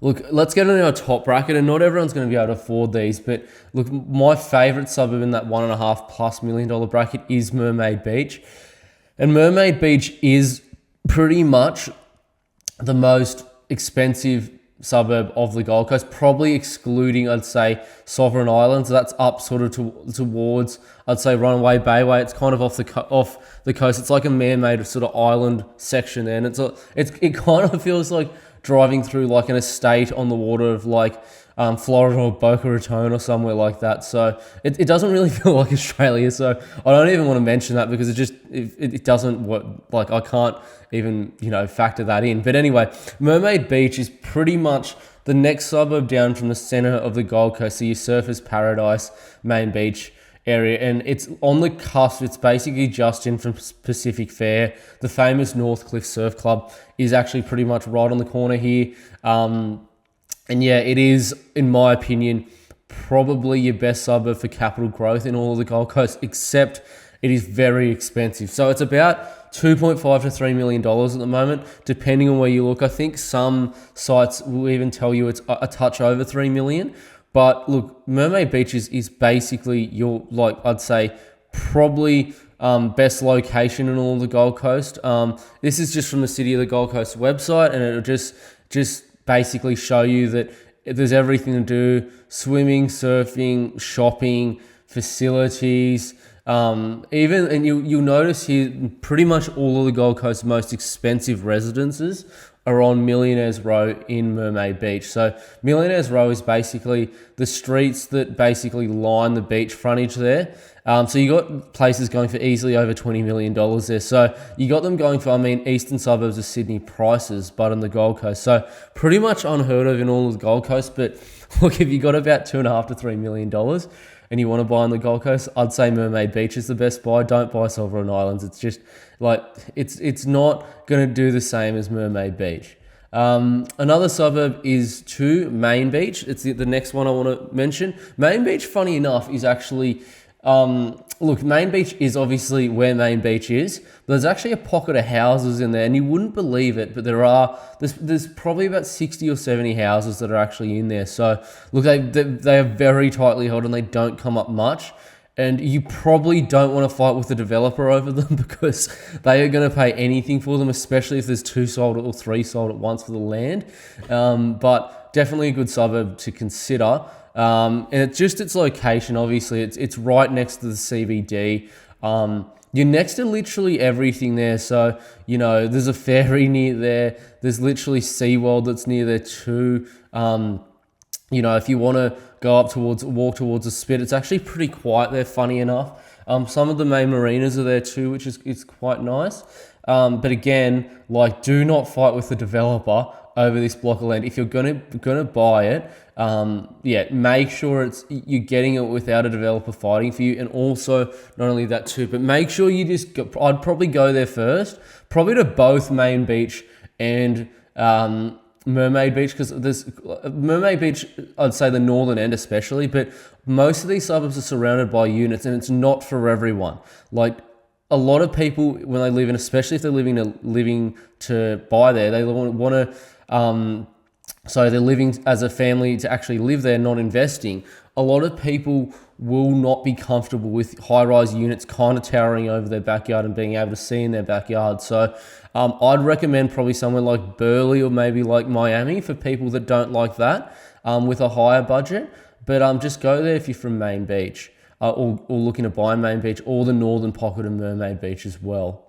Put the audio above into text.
Look, let's get into our top bracket, and not everyone's going to be able to afford these, but look, my favourite suburb in that $1.5+ million bracket is Mermaid Beach. And Mermaid Beach is pretty much the most expensive suburb of the Gold Coast, probably excluding, I'd say, Sovereign Islands. That's up sort of towards, I'd say, Runaway Bayway. It's kind of off the coast. It's like a man-made sort of island section there, and it kind of feels like driving through like an estate on the water of like Florida or Boca Raton or somewhere like that. So it doesn't really feel like Australia. So I don't even want to mention that because it doesn't work. Like I can't even, factor that in. But anyway, Mermaid Beach is pretty much the next suburb down from the center of the Gold Coast. So your Surfers Paradise main beach area, and it's on the cusp. It's basically just in from Pacific Fair. The famous North Cliff Surf Club is actually pretty much right on the corner here. And yeah, it is, in my opinion, probably your best suburb for capital growth in all of the Gold Coast, except it is very expensive. So it's about $2.5 to $3 million at the moment, depending on where you look. I think some sites will even tell you it's a touch over $3 million. But look, Mermaid Beach is basically your, like, I'd say, probably best location in all of the Gold Coast. This is just from the City of the Gold Coast website, and it'll just basically show you that there's everything to do: swimming, surfing, shopping, facilities. And you'll notice here pretty much all of the Gold Coast's most expensive residences are on Millionaires Row in Mermaid Beach. So Millionaires Row is basically the streets that basically line the beach frontage there. So you got places going for easily over $20 million there. So you got them going for, eastern suburbs of Sydney prices, but on the Gold Coast. So pretty much unheard of in all of the Gold Coast. But look, if you got about $2.5 to $3 million and you want to buy on the Gold Coast, I'd say Mermaid Beach is the best buy. Don't buy Sovereign Islands. It's just like, it's not going to do the same as Mermaid Beach. Another suburb is Main Beach. It's the next one I want to mention. Main Beach, funny enough, is actually, Main Beach is obviously where Main Beach is, but there's actually a pocket of houses in there, and you wouldn't believe it, but there's probably about 60 or 70 houses that are actually in there. So look, they are very tightly held and they don't come up much. And you probably don't want to fight with the developer over them because they are going to pay anything for them, especially if there's 2 sold or 3 sold at once for the land. But definitely a good suburb to consider. And it's just its location, obviously. It's right next to the CBD. You're next to literally everything there. So, there's a ferry near there. There's literally SeaWorld that's near there too. If you want to walk towards the Spit, it's actually pretty quiet there, funny enough. Some of the main marinas are there too, which is quite nice. But again, do not fight with the developer over this block of land. If you're gonna buy it, make sure you're getting it without a developer fighting for you. And also, not only that too, but make sure I'd probably go there first, probably to both Main Beach and Mermaid Beach, because there's Mermaid Beach, I'd say the northern end especially, but most of these suburbs are surrounded by units, and it's not for everyone. Like, a lot of people, when they live in, especially if they're living to buy there, they want to, so they're living as a family to actually live there, not investing. A lot of people will not be comfortable with high-rise units kind of towering over their backyard and being able to see in their backyard. So I'd recommend probably somewhere like Burleigh or maybe like Miami for people that don't like that with a higher budget. But just go there if you're from Main Beach or looking to buy Main Beach or the northern pocket of Mermaid Beach as well.